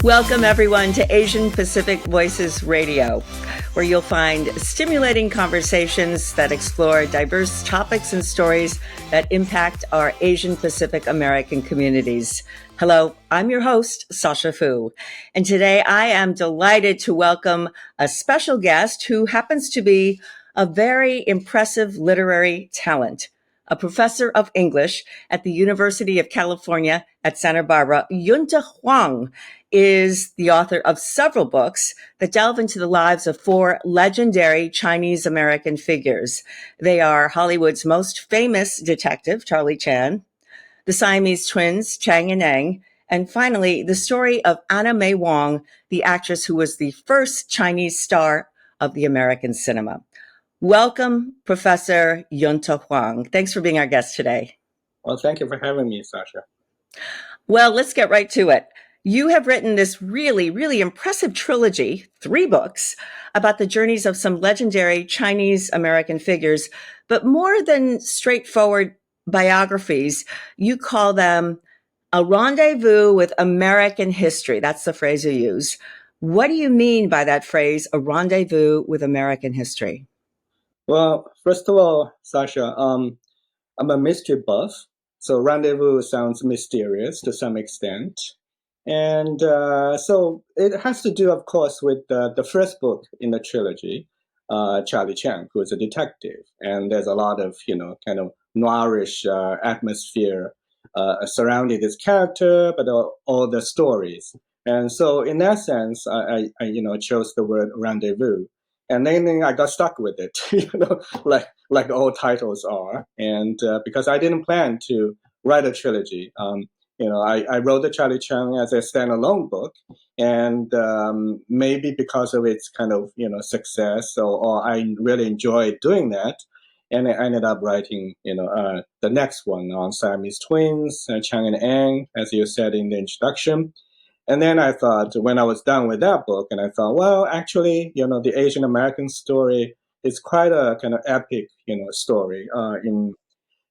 Welcome, everyone, to Asian Pacific Voices Radio, where you'll find stimulating conversations that explore diverse topics and stories that impact our Asian Pacific American communities. Hello, I'm your host, Sasha Foo, and today I am delighted to welcome a special guest who happens to be a very impressive literary talent. A professor of English at the University of California at Santa Barbara, Yunte Huang is the author of several books that delve into the lives of four legendary Chinese American figures. They are Hollywood's most famous detective, Charlie Chan, the Siamese twins, Chang and Eng, and finally, the story of Anna May Wong, the actress who was the first Chinese star of the American cinema. Welcome, Professor Yunte Huang. Thanks for being our guest today. Well, thank you for having me, Sasha. Well, let's get right to it. You have written this really, really impressive trilogy, 3 books, about the journeys of some legendary Chinese American figures, but more than straightforward biographies, you call them a rendezvous with American history. That's the phrase you use. What do you mean by that phrase, a rendezvous with American history? Well, first of all, Sasha, I'm a mystery buff, so rendezvous sounds mysterious to some extent. And so it has to do, of course, with the first book in the trilogy, Charlie Chan, who is a detective. And there's a lot of, kind of noirish atmosphere surrounding this character, but all the stories. And so in that sense, I chose the word rendezvous. And then I got stuck with it, like all titles are. And because I didn't plan to write a trilogy, I wrote the Charlie Chan as a standalone book, and maybe because of its kind of success, or I really enjoyed doing that, and I ended up writing the next one on Siamese twins, Chang and Eng, as you said in the introduction. And then I thought, when I was done with that book, and I thought, well, actually, the Asian American story is quite a kind of epic, story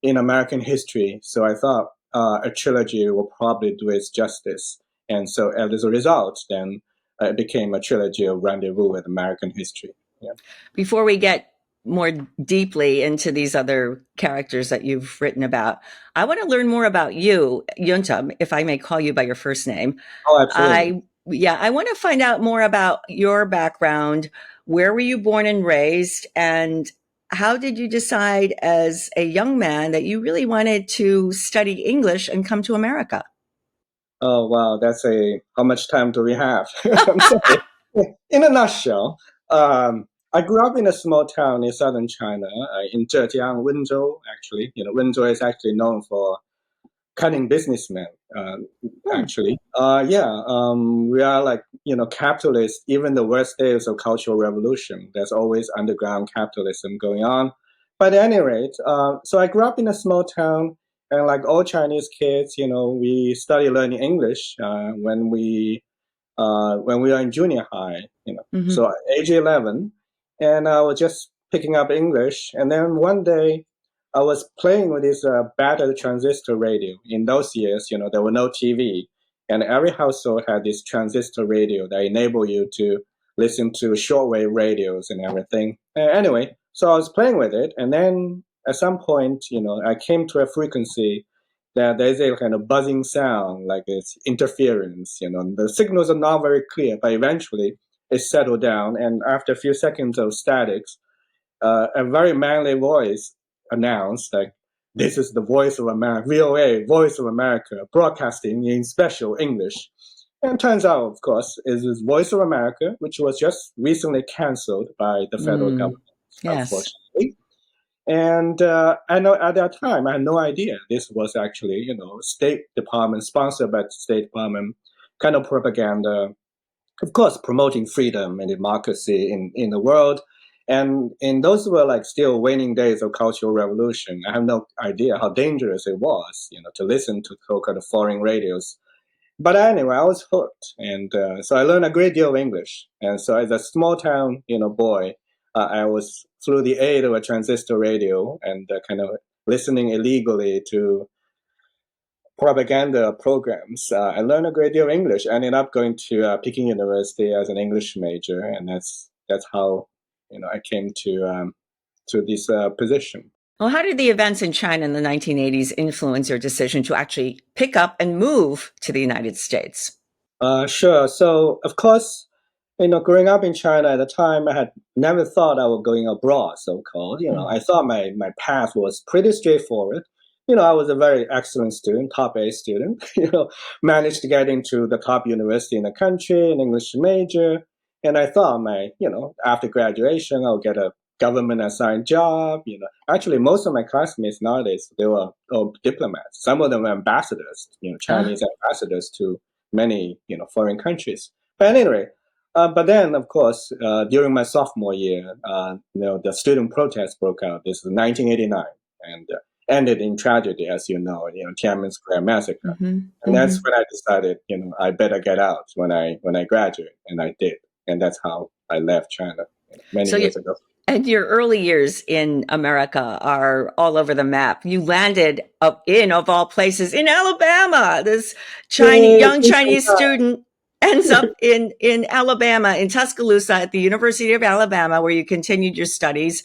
in American history. So I thought a trilogy will probably do its justice. And so as a result, then it became a trilogy of Rendezvous with American history. Yeah. Before we get more deeply into these other characters that you've written about, I want to learn more about you, Yunte, if I may call you by your first name. Oh, absolutely. I want to find out more about your background. Where were you born and raised? And how did you decide as a young man that you really wanted to study English and come to America? Oh, wow. How much time do we have? I'm sorry. In a nutshell, I grew up in a small town in southern China, in Zhejiang, Wenzhou, actually. Wenzhou is actually known for cunning businessmen, actually. We are like, capitalists, even the worst days of Cultural Revolution. There's always underground capitalism going on. But at any rate, so I grew up in a small town, and like all Chinese kids, we started learning English when we were in junior high, Mm-hmm. So at age 11, and I was just picking up English. And then one day I was playing with this battered transistor radio. In those years, there were no TV, and every household had this transistor radio that enabled you to listen to shortwave radios and everything. Anyway, so I was playing with it, and then at some point, I came to a frequency that there's a kind of buzzing sound, like it's interference. The signals are not very clear, but eventually it settled down. And after a few seconds of statics, a very manly voice announced, like, "This is the Voice of America, VOA, Voice of America, broadcasting in special English." And it turns out, of course, it is Voice of America, which was just recently canceled by the federal government, Yes. unfortunately. And I know at that time, I had no idea this was actually, State Department, sponsored by the State Department, kind of propaganda, of course, promoting freedom and democracy in the world. And those were like still waning days of Cultural Revolution. I have no idea how dangerous it was, to listen to so-called foreign radios. But anyway, I was hooked. And so I learned a great deal of English. And so as a small town, boy, I was through the aid of a transistor radio and kind of listening illegally to propaganda programs. I learned a great deal of English. I ended up going to Peking University as an English major, and that's how I came to this position. Well, how did the events in China in the 1980s influence your decision to actually pick up and move to the United States? Sure. So, of course, growing up in China at the time, I had never thought I was going abroad, so-called. I thought my path was pretty straightforward. I was a very excellent student, top A student, managed to get into the top university in the country, an English major. And I thought after graduation, I'll get a government assigned job. Actually, most of my classmates nowadays, they were diplomats. Some of them were ambassadors, Chinese ambassadors to many, foreign countries. But anyway, but then, of course, during my sophomore year, the student protest broke out. This is 1989, and ended in tragedy, as you know, Tiananmen Square massacre. And that's when I decided, I better get out when I graduate, and I did, and that's how I left China many years ago. And your early years in America are all over the map. You landed up in, of all places, in Alabama. This young Chinese student ends up in Alabama, in Tuscaloosa at the University of Alabama, where you continued your studies,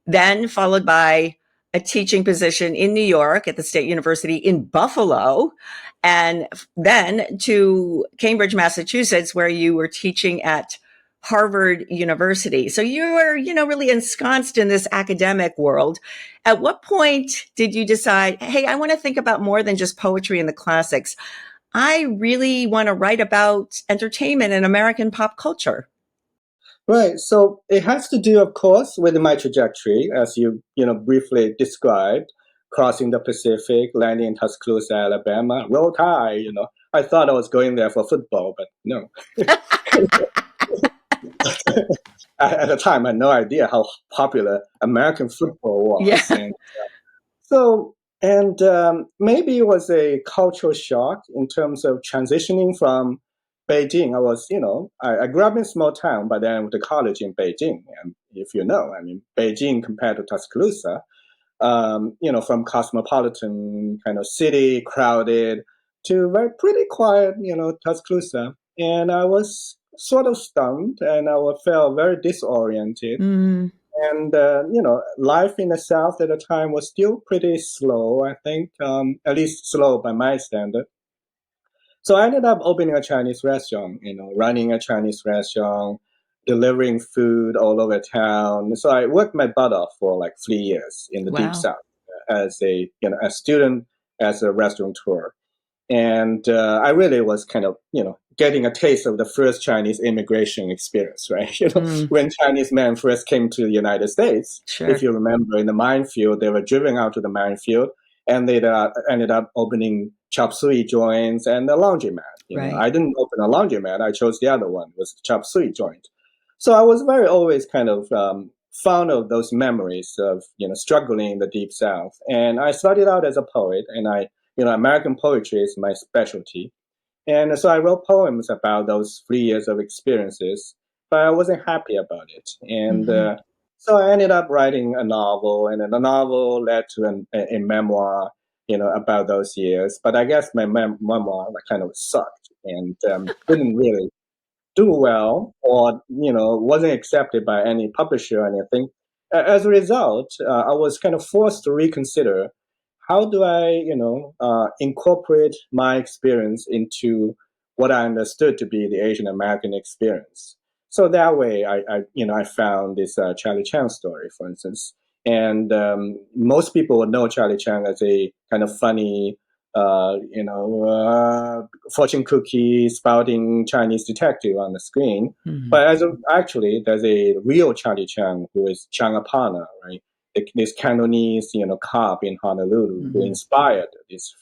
then followed by a teaching position in New York at the State University in Buffalo, and then to Cambridge, Massachusetts, where you were teaching at Harvard University. So you were, really ensconced in this academic world. At what point did you decide, hey, I want to think about more than just poetry and the classics? I really want to write about entertainment and American pop culture. Right. So it has to do, of course, with my trajectory, as you, briefly described, crossing the Pacific, landing in Tuscaloosa, Alabama, Roll Tide, I thought I was going there for football, but no. At the time, I had no idea how popular American football was. Yeah. And maybe it was a cultural shock in terms of transitioning from Beijing. I was, I grew up in a small town, but then I went to college in Beijing. And if you know, Beijing compared to Tuscaloosa, from cosmopolitan kind of city, crowded, to pretty quiet, Tuscaloosa. And I was sort of stunned, and I felt very disoriented. And, life in the South at the time was still pretty slow, I think, at least slow by my standard. So I ended up opening a Chinese restaurant, running a Chinese restaurant, delivering food all over town. So I worked my butt off for like 3 years in the Deep South as a student, as a restaurateur. And I really was kind of, getting a taste of the first Chinese immigration experience, right? When Chinese men first came to the United States, if you remember, in the minefield, they were driven out to the minefield, and they ended up opening chop suey joints and a laundromat. I didn't open a laundromat. I chose the other one, was the chop suey joint. So I was always kind of fond of those memories of, struggling in the Deep South. And I started out as a poet, and American poetry is my specialty. And so I wrote poems about those 3 years of experiences, but I wasn't happy about it. And so I ended up writing a novel, and then the novel led to a memoir, about those years. But I guess my memoir kind of sucked and didn't really do well, or, wasn't accepted by any publisher or anything. As a result, I was kind of forced to reconsider, how do I, incorporate my experience into what I understood to be the Asian American experience? So that way, I found this Charlie Chang story, for instance. And most people would know Charlie Chang as a kind of funny, fortune cookie spouting Chinese detective on the screen. But actually, there's a real Charlie Chang who is Chang Apana, right? This Cantonese, cop in Honolulu who inspired this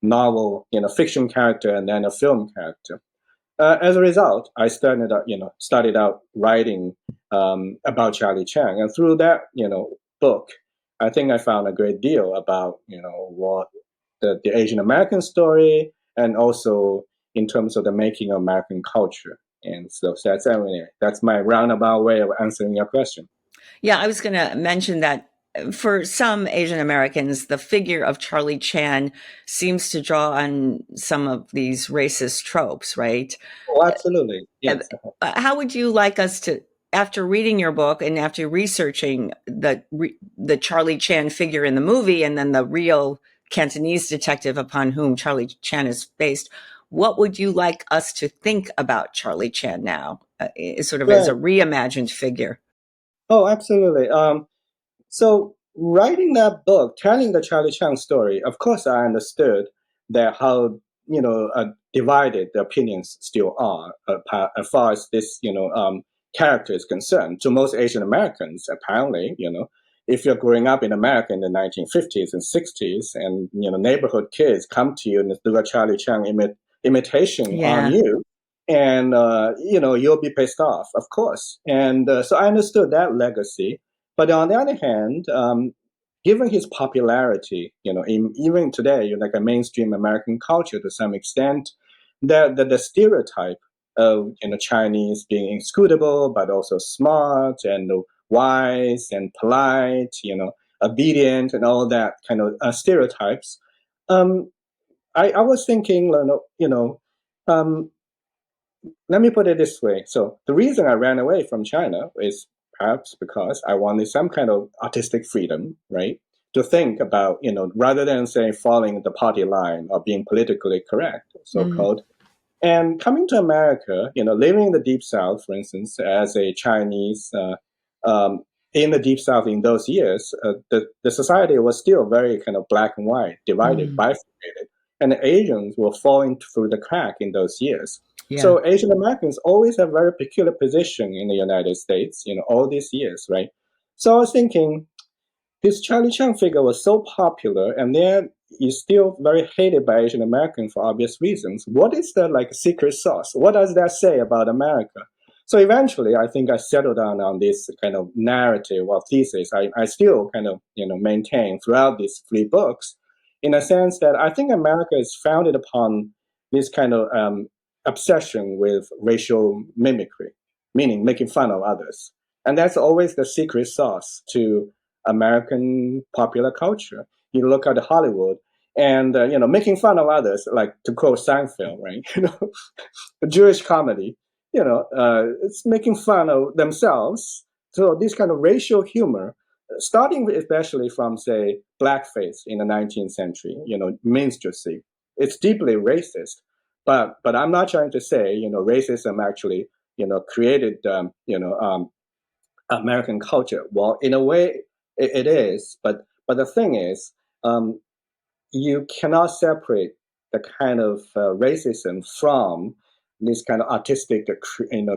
novel, fiction character and then a film character. As a result, I started out writing about Charlie Chang, and through that, book, I think I found a great deal about, what the Asian American story, and also in terms of the making of American culture. And so that's my roundabout way of answering your question. Yeah, I was going to mention that for some Asian Americans, the figure of Charlie Chan seems to draw on some of these racist tropes, right? Oh, absolutely. Yes. How would you like us to, after reading your book and after researching the Charlie Chan figure in the movie and then the real Cantonese detective upon whom Charlie Chan is based, what would you like us to think about Charlie Chan now, sort of as a Right. reimagined figure? Oh, absolutely. So writing that book, telling the Charlie Chan story, of course, I understood that how divided the opinions still are as far as this character is concerned. To most Asian Americans, apparently, if you're growing up in America in the 1950s and 60s, and neighborhood kids come to you and do a Charlie Chan imitation on Yeah. you. And you'll be pissed off, of course. And so I understood that legacy. But on the other hand, given his popularity, even today, like a mainstream American culture to some extent, the stereotype of Chinese being inscrutable but also smart and wise and polite, obedient and all that kind of stereotypes. Um, I was thinking, um, let me put it this way. So the reason I ran away from China is perhaps because I wanted some kind of artistic freedom, right? To think about, rather than say following the party line or being politically correct, so-called. And coming to America, living in the Deep South, for instance, as a Chinese in the Deep South in those years, the society was still very kind of black and white, divided, bifurcated, and the Asians were falling through the crack in those years. Yeah. So Asian Americans always have a very peculiar position in the United States, all these years, right? So I was thinking, this Charlie Chan figure was so popular, and then is still very hated by Asian Americans for obvious reasons. What is the secret sauce? What does that say about America? So eventually, I think I settled down on this kind of narrative or thesis. I still kind of maintain throughout these three books, in a sense that I think America is founded upon this kind of obsession with racial mimicry, meaning making fun of others, and that's always the secret sauce to American popular culture. You look at Hollywood, and making fun of others, like to quote Seinfeld, right? A Jewish comedy. It's making fun of themselves. So this kind of racial humor, starting especially from say blackface in the 19th century, minstrelsy, it's deeply racist. But I'm not trying to say racism actually created American culture. Well, in a way, it is, but the thing is, um, you cannot separate the kind of racism from this kind of artistic,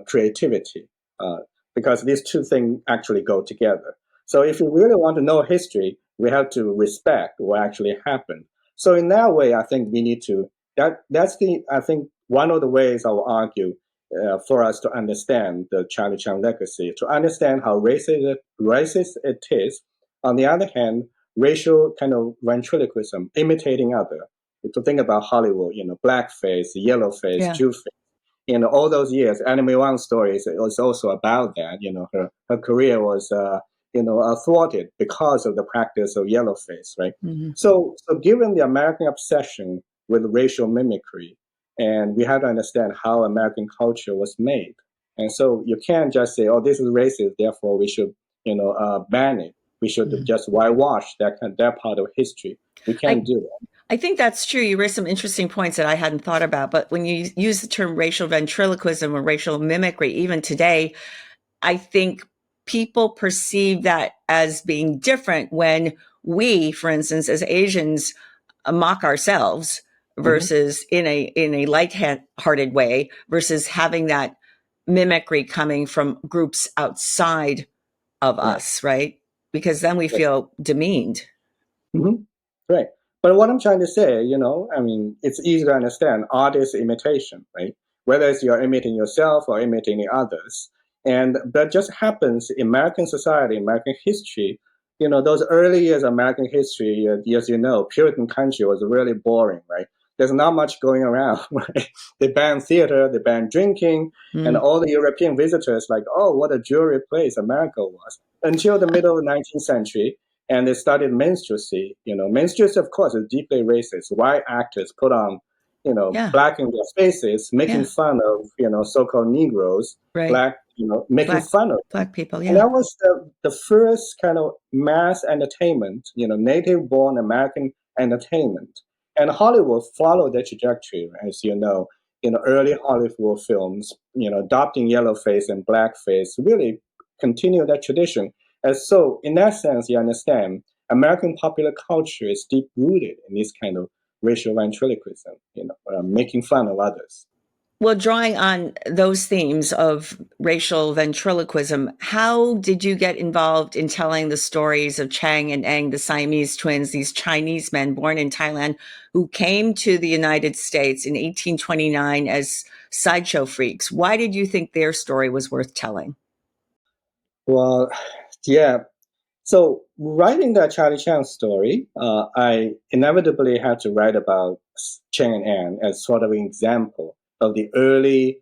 creativity, uh, because these two things actually go together. So, if you really want to know history, we have to respect what actually happened. So, in that way, I think we need to. That's the I think one of the ways I will argue for us to understand the Charlie Chan legacy, to understand how racist it is. On the other hand, racial kind of ventriloquism, imitating other. To think about Hollywood, blackface, yellowface, Yeah. Jewface. All those years, Anna May Wong stories was also about that. Her career was, thwarted because of the practice of yellowface, right? So given the American obsession with racial mimicry, and we have to understand how American culture was made. And so you can't just say, "Oh, this is racist, therefore we should, ban it. We should just whitewash that part of history." We can't I do that. I think that's true. You raised some interesting points that I hadn't thought about. But when you use the term racial ventriloquism or racial mimicry, even today, I think people perceive that as being different when we, for instance, as Asians, mock ourselves Mm-hmm. versus in a light-hearted way versus having that mimicry coming from groups outside of Right. us, right? Because then we Right. feel demeaned. Mm-hmm. Right. But what I'm trying to say, I mean, it's easy to understand. Art is imitation, right? Whether it's you're imitating yourself or imitating others. And that just happens in American society, American history. Those early years of American history, as you know, Puritan country was really boring, right? There's not much going around, right? They banned theater, they banned drinking, and all the European visitors like, oh, what a jewelry place America was. Until the middle of the 19th century, and they started minstrelsy. Minstrelsy, of course, is deeply racist. White actors put on, Yeah. black in their faces, making fun of, so-called Negroes, Right. black, making fun of them. Black people. And Yeah. that was the first kind of mass entertainment, native-born American entertainment. And Hollywood followed that trajectory, as you know. Early Hollywood films, adopting yellowface and blackface really continue that tradition. And so, in that sense, you understand, American popular culture is deep rooted in this kind of racial ventriloquism, making fun of others. Well, drawing on those themes of racial ventriloquism, how did you get involved in telling the stories of Chang and Eng, the Siamese twins, these Chinese men born in Thailand who came to the United States in 1829 as sideshow freaks? Why did you think their story was worth telling? Well, yeah. So writing that Charlie Chan story, I inevitably had to write about Chang and Eng as sort of an example of the early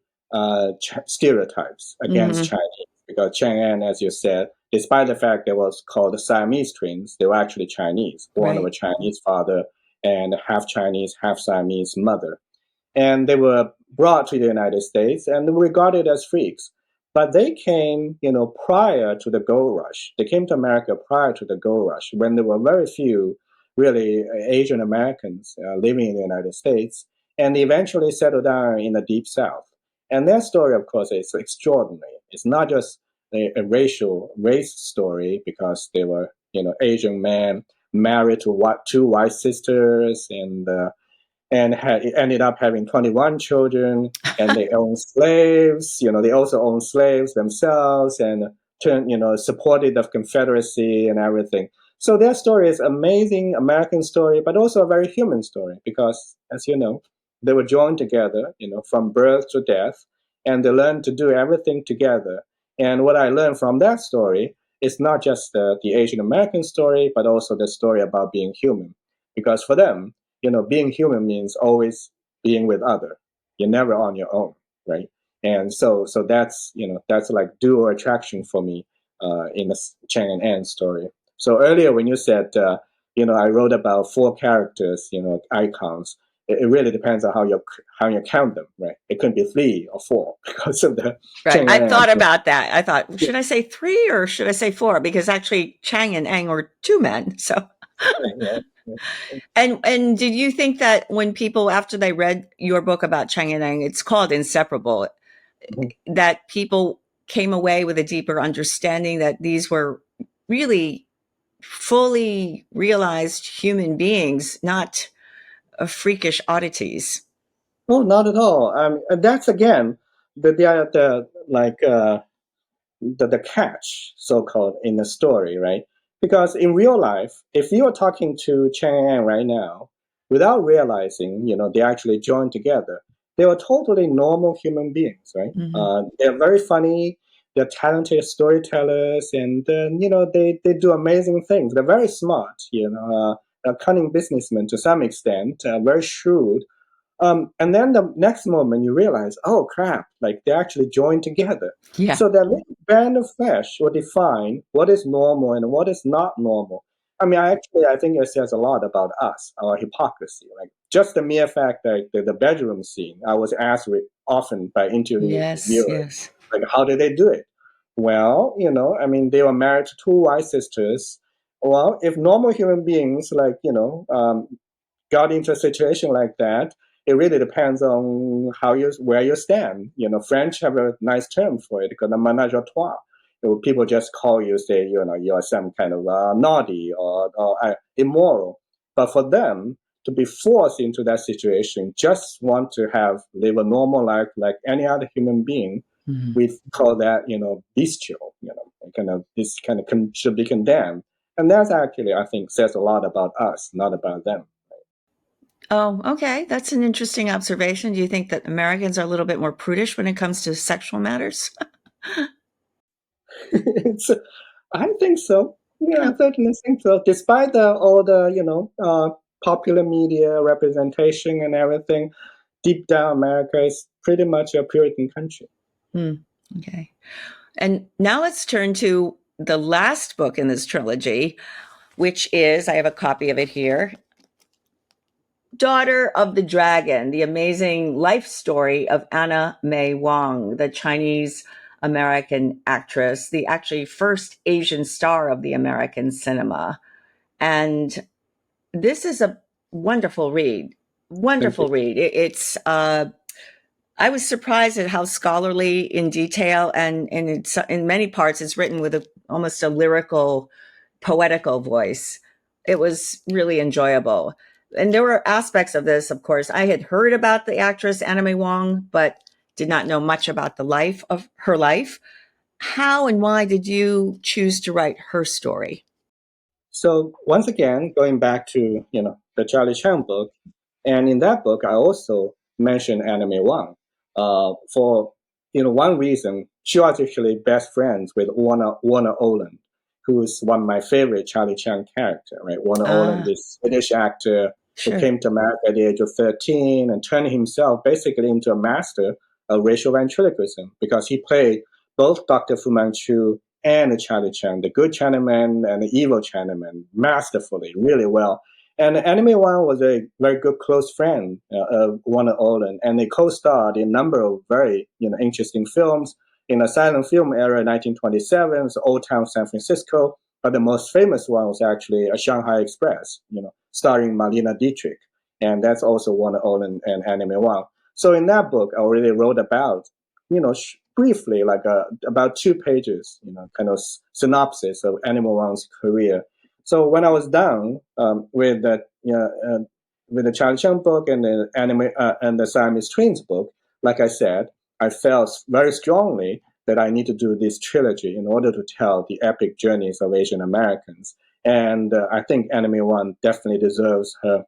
stereotypes against Chinese. Because Chang and Eng, as you said, despite the fact they was called the Siamese twins, they were actually Chinese, born of a Chinese father and half Chinese, half Siamese mother. And they were brought to the United States and regarded as freaks. But they came, prior to the gold rush. They came to America prior to the gold rush, when there were very few, really, Asian Americans living in the United States, and they eventually settled down in the Deep South. And their story, of course, is extraordinary. It's not just a race story, because they were, Asian men married to two white sisters, and ended up having 21 children, and they own slaves. They also own slaves themselves, and supported the Confederacy and everything. So their story is amazing American story, but also a very human story, because, as you know, they were joined together, from birth to death, and they learned to do everything together. And what I learned from that story is not just the Asian American story, but also the story about being human. Because for them, being human means always being with other. You're never on your own, right? And so that's like dual attraction for me in the Chang and Eng story. So earlier when you said, I wrote about 4 characters, icons. It really depends on how you count them, right? It could be 3 or 4 because of the Right. Chang I and Eng. thought about that. I thought, should I say 3 or should I say 4? Because actually Chang and Eng are 2 men. So Yeah. And did you think that when people, after they read your book about Chang and Eng, it's called Inseparable, that people came away with a deeper understanding that these were really fully realized human beings, not freakish oddities? No, not at all. And that's again the like the catch, so called, in the story, right? Because in real life, if you are talking to Chang and Eng right now, without realizing, they actually joined together, they were totally normal human beings, right? They're very funny. They're talented storytellers, and they do amazing things. They're very smart, cunning businessmen to some extent, very shrewd, and then the next moment you realize, oh crap, like they actually joined together. Yeah. So that little band of flesh will define what is normal and what is not normal. I mean, I think it says a lot about us, our hypocrisy. Like just the mere fact that the bedroom scene, I was asked often by interviewers, Yes. like, how did they do it? Well, I mean, they were married to 2 white sisters. Well, if normal human beings, like, got into a situation like that, it really depends on where you stand. French have a nice term for it, called the ménage à trois. People just call you, say, you're some kind of naughty or immoral. But for them to be forced into that situation, just want to live a normal life like any other human being, we call that, bestial. This kind of should be condemned. And that's actually, I think, says a lot about us, not about them. Oh, okay. That's an interesting observation. Do you think that Americans are a little bit more prudish when it comes to sexual matters? I think so. Yeah, I certainly think so. Despite all the popular media representation and everything, deep down, America is pretty much a Puritan country. Okay. And now let's turn to the last book in this trilogy, which is, I have a copy of it here, Daughter of the Dragon, the amazing life story of Anna May Wong, the Chinese American actress, the actually first Asian star of the American cinema. And this is a wonderful read. Wonderful read. It's I was surprised at how scholarly in detail and it's, in many parts it's written with almost a lyrical, poetical voice. It was really enjoyable. And there were aspects of this, of course. I had heard about the actress Anna May Wong, but did not know much about the life of her life. How and why did you choose to write her story? So once again, going back to the Charlie Chang book, and in that book, I also mentioned Anna May Wong. For one reason, she was actually best friends with Warner Oland, who's one of my favorite Charlie Chang character. Right, Warner Oland, this British actor who came to America at the age of 13 and turned himself basically into a master of racial ventriloquism because he played both Dr. Fu Manchu and Charlie Chan, the good Chinaman and the evil Chinaman, masterfully, really well. And Anna May Wong was a very good close friend of Warner Oland, and they co-starred in a number of very interesting films. In the silent film era, 1927, Old Town San Francisco, but the most famous one was actually a Shanghai Express, starring Marlene Dietrich, and that's also Warner Oland and Anna May Wong. So in that book, I already wrote about, briefly, like about 2 pages, kind of synopsis of Anna May Wong's career. So when I was done with the Charlie Chang book and the and the Siamese Twins book, like I said, I felt very strongly that I need to do this trilogy in order to tell the epic journeys of Asian Americans. And I think Anna May Wong definitely deserves her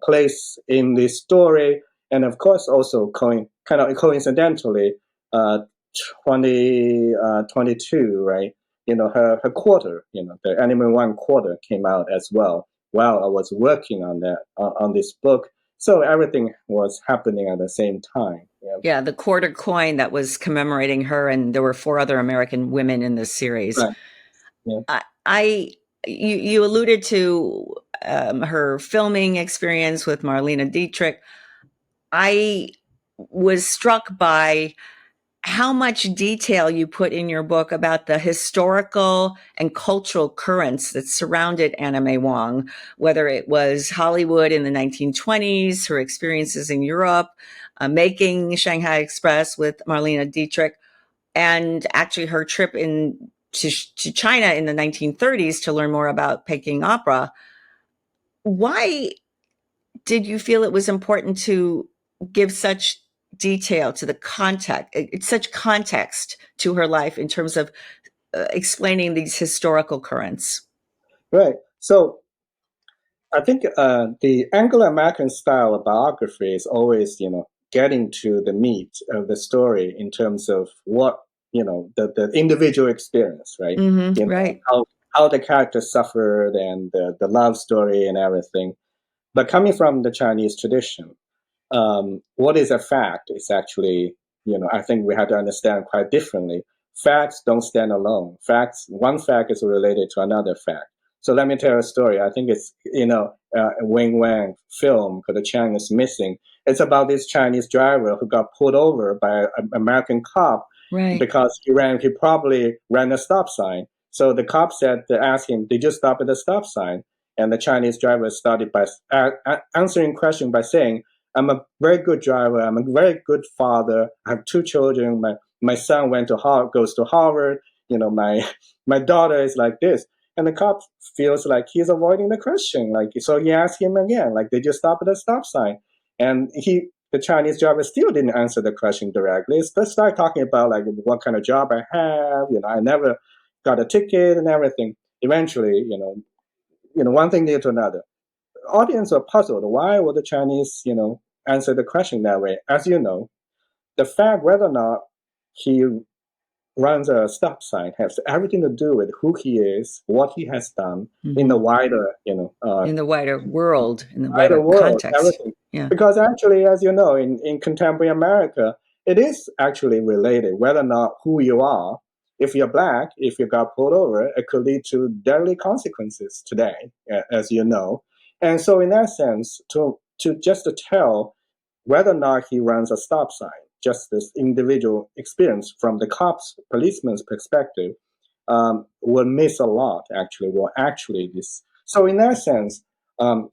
place in this story. And of course, also kind of coincidentally, 2022, right? Her quarter, the Anna May Wong quarter came out as well while I was working on on this book. So everything was happening at the same time. Yeah, the quarter coin that was commemorating her, and there were 4 other American women in this series. Right. Yeah. You alluded to her filming experience with Marlene Dietrich. I was struck by how much detail you put in your book about the historical and cultural currents that surrounded Anna May Wong, whether it was Hollywood in the 1920s, her experiences in Europe, making Shanghai Express with Marlene Dietrich, and actually her trip to China in the 1930s to learn more about Peking opera. Why did you feel it was important to give such detail to the context, it's such context to her life in terms of explaining these historical currents? Right. So I think the Anglo-American style of biography is always, getting to the meat of the story in terms of what, the individual experience, right? Mm-hmm, right. How the character suffered and the love story and everything. But coming from the Chinese tradition, what is a fact is actually, I think we have to understand quite differently. Facts don't stand alone. One fact is related to another fact. So let me tell a story. I think it's, Wing Wang film called The Chang is Missing. It's about this Chinese driver who got pulled over by an American cop because he probably ran a stop sign. So the cop asked him, did you stop at the stop sign? And the Chinese driver started by answering question by saying, I'm a very good driver. I'm a very good father. I have 2 children. My son goes to Harvard. My daughter is like this. And the cop feels like he's avoiding the question. So he asked him again, did you stop at the stop sign? And the Chinese driver still didn't answer the question directly. Let's start talking about what kind of job I have. I never got a ticket and everything. Eventually, one thing led to another. The audience are puzzled. Why would the Chinese, answer the question that way? As you know, the fact whether or not he runs a stop sign has everything to do with who he is, what he has done in the wider, in the wider world, in the wider context. Everything. Yeah. Because actually, as you know, in contemporary America, it is actually related whether or not who you are if you're black, if you got pulled over, it could lead to deadly consequences today, as you know. And so in that sense, to just to tell whether or not he runs a stop sign, just this individual experience from the policeman's perspective, will miss a lot, actually, this. So in that sense,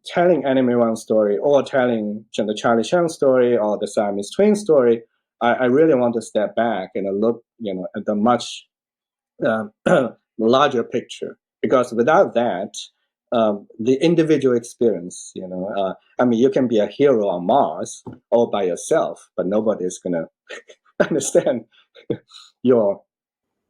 telling Anna May Wong story or telling the Charlie Chang story or the Siamese twin story, I really want to step back and look, at the much larger picture, because without that, the individual experience, you can be a hero on Mars all by yourself, but nobody's gonna understand your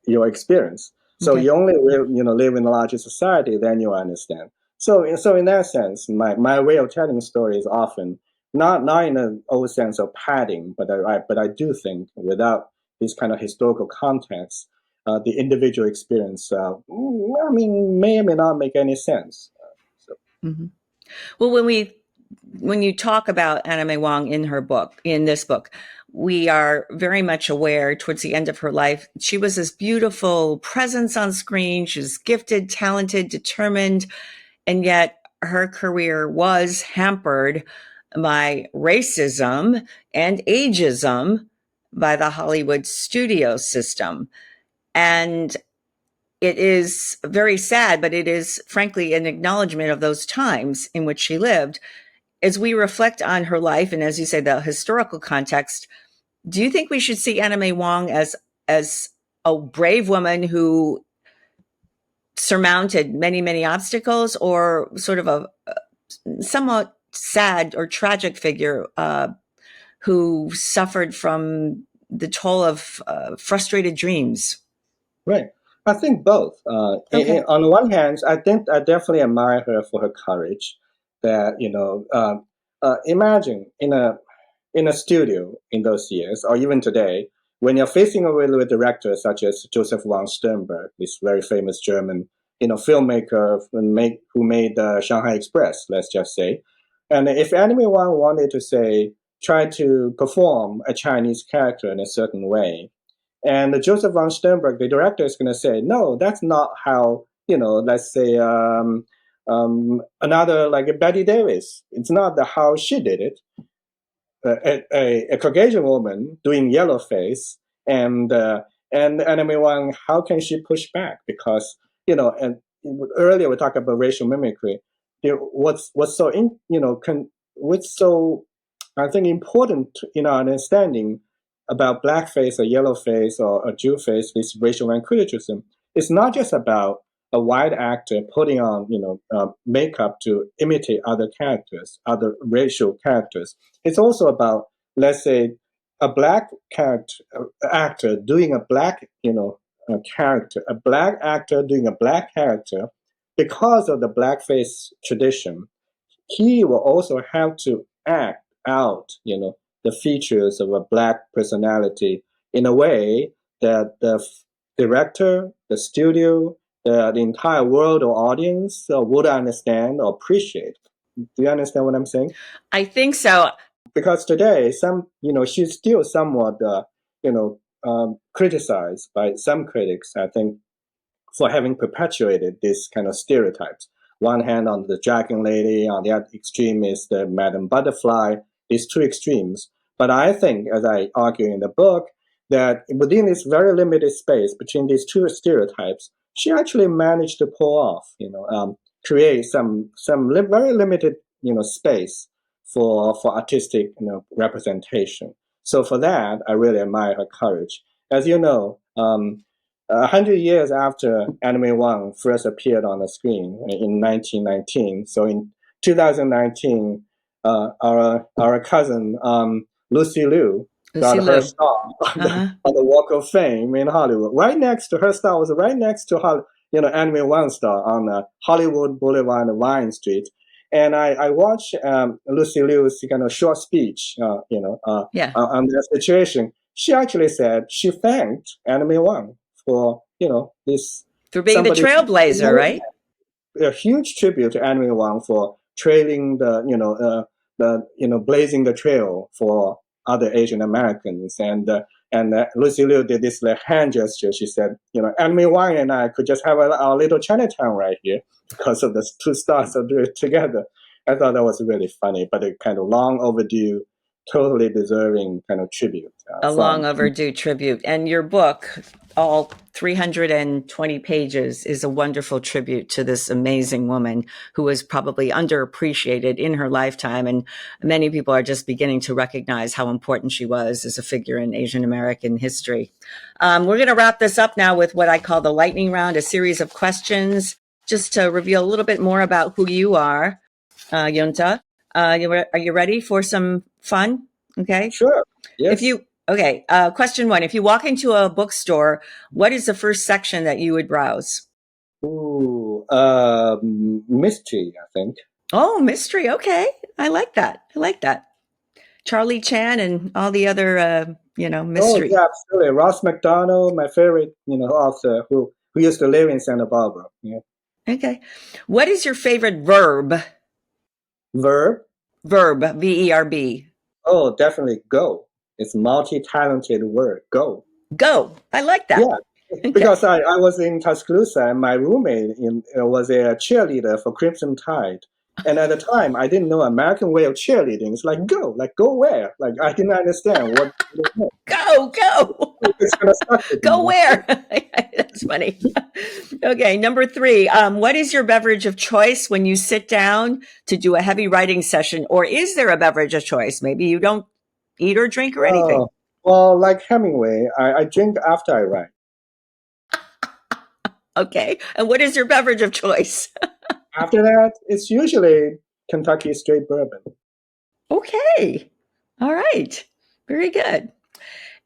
experience. So Okay. you only live in a larger society, then you understand. So in that sense, my way of telling stories is often not in an old sense of padding, but I do think without this kind of historical context, the individual experience, may or may not make any sense. Mm-hmm. Well, when you talk about Anna May Wong in this book, we are very much aware towards the end of her life, she was this beautiful presence on screen. She was gifted, talented, determined, and yet her career was hampered by racism and ageism by the Hollywood studio system. And it is very sad, but it is frankly an acknowledgement of those times in which she lived. As we reflect on her life, and as you say, the historical context, do you think we should see Anna May Wong as a brave woman who surmounted many, many obstacles, or sort of a somewhat sad or tragic figure who suffered from the toll of frustrated dreams? Right. I think both. Okay. On the one hand, I think I definitely admire her for her courage. That imagine in a studio in those years, or even today, when you're facing with directors such as Joseph von Sternberg, this very famous German filmmaker who made Shanghai Express, let's just say, and if Anna May Wong wanted to say try to perform a Chinese character in a certain way, and Joseph von Sternberg, the director, is going to say, no, that's not how, let's say, another like Betty Davis. It's not how she did it. A Caucasian woman doing yellow face, and Anna May Wong, how can she push back? Because, and earlier we talked about racial mimicry. What's so what's so, I think, important in our understanding about blackface or yellowface or Jew face, this racial and criticism, it's not just about a white actor putting on, makeup to imitate other characters, other racial characters. It's also about, let's say, a black actor doing a black, character, a black actor doing a black character. Because of the blackface tradition, he will also have to act out, the features of a black personality in a way that the director, the studio, the entire world or audience would understand or appreciate. Do you understand what I'm saying? I think so. Because today, she's still somewhat, criticized by some critics, I think, for having perpetuated this kind of stereotypes. One hand on the dragon lady, on the other extreme is the Madam Butterfly, these two extremes. But I think, as I argue in the book, that within this very limited space between these two stereotypes, she actually managed to pull off, create some very limited, space for artistic, representation. So for that, I really admire her courage. As you know, 100 years after Anna May Wong first appeared on the screen in 1919, so in 2019, our cousin Lucy Liu got her star on the Walk of Fame in Hollywood. Right next to her star was right next to Anna May Wong star on Hollywood Boulevard and Vine Street. And I watched Lucy Liu's kind of short speech, on that situation. She actually said she thanked Anna May Wong for this, for being the trailblazer, right? A huge tribute to Anna May Wong for trailing blazing the trail for other Asian Americans. And Lucy Liu did this like hand gesture. She said, Anna May Wong and I could just have our little Chinatown right here because of the two stars are together. I thought that was really funny, but a kind of long overdue, totally deserving kind of tribute. Long overdue tribute. And your book, all 320 pages, is a wonderful tribute to this amazing woman who was probably underappreciated in her lifetime. And many people are just beginning to recognize how important she was as a figure in Asian American history. We're going to wrap this up now with what I call the lightning round, a series of questions just to reveal a little bit more about who you are. Yunte, are you ready for some fun? Okay. Sure. Yes. Question one. If you walk into a bookstore, what is the first section that you would browse? Ooh, mystery, I think. Oh, mystery. Okay. I like that. Charlie Chan and all the other, mystery. Oh, yeah, absolutely. Ross MacDonald, my favorite, author who used to live in Santa Barbara. Yeah. Okay. What is your favorite verb? Verb, V-E-R-B. Oh, definitely go. It's a multi-talented word. Go. Go. I like that. Yeah, because I was in Tuscaloosa and my roommate was a cheerleader for Crimson Tide. And at the time, I didn't know American way of cheerleading. It's like go where? Like I didn't understand what. Go. It's gonna start go where? That's funny. Okay, number 3. What is your beverage of choice when you sit down to do a heavy writing session, or is there a beverage of choice? Maybe you don't eat or drink or anything. Well, like Hemingway, I drink after I write. Okay, and what is your beverage of choice? After that, it's usually Kentucky straight bourbon. Okay. All right. Very good.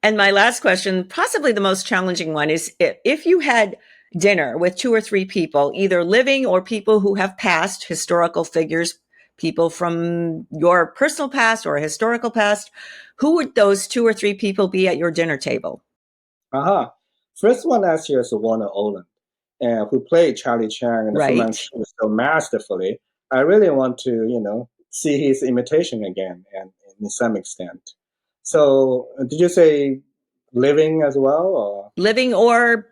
And my last question, possibly the most challenging one, is if you had dinner with 2 or 3 people, either living or people who have passed, historical figures, people from your personal past or a historical past, who would those 2 or 3 people be at your dinner table? First one last year is Warner Oland, who played Charlie Chang in the Fu Manchu so masterfully. I really want to, see his imitation again, and in some extent. So, did you say living as well, or living, or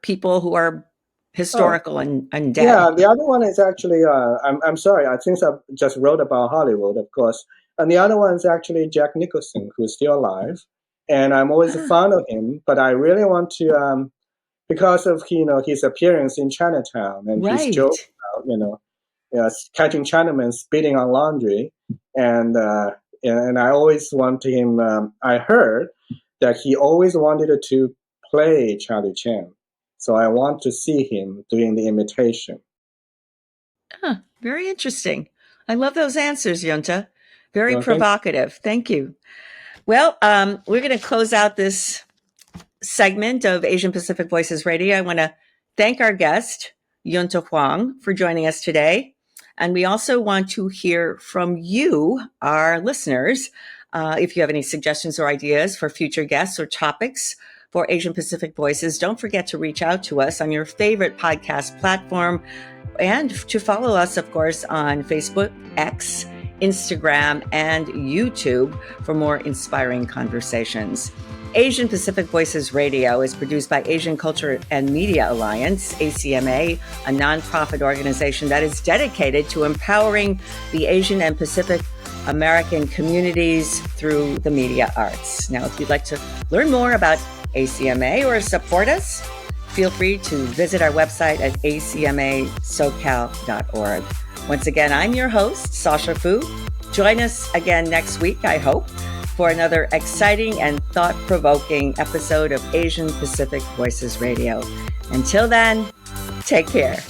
people who are historical and dead? Yeah, the other one is actually. I'm sorry. I think I just wrote about Hollywood, of course, and the other one is actually Jack Nicholson, who's still alive, and I'm always fond of him. But I really want to. Because of his appearance in Chinatown and his joke about catching Chinamen spitting on laundry, and I always want him. I heard that he always wanted to play Charlie Chan, so I want to see him doing the imitation. Very interesting. I love those answers, Yunte. Very provocative. Thank you. Well, we're going to close out this segment of Asian Pacific Voices Radio. I want to thank our guest, Yunte Huang, for joining us today. And we also want to hear from you, our listeners. If you have any suggestions or ideas for future guests or topics for Asian Pacific Voices, don't forget to reach out to us on your favorite podcast platform, and to follow us, of course, on Facebook, X, Instagram, and YouTube for more inspiring conversations. Asian Pacific Voices Radio is produced by Asian Culture and Media Alliance, ACMA, a nonprofit organization that is dedicated to empowering the Asian and Pacific American communities through the media arts. Now, if you'd like to learn more about ACMA or support us, feel free to visit our website at acmasocal.org. Once again, I'm your host, Sasha Foo. Join us again next week, I hope, for another exciting and thought-provoking episode of Asian Pacific Voices Radio. Until then, take care.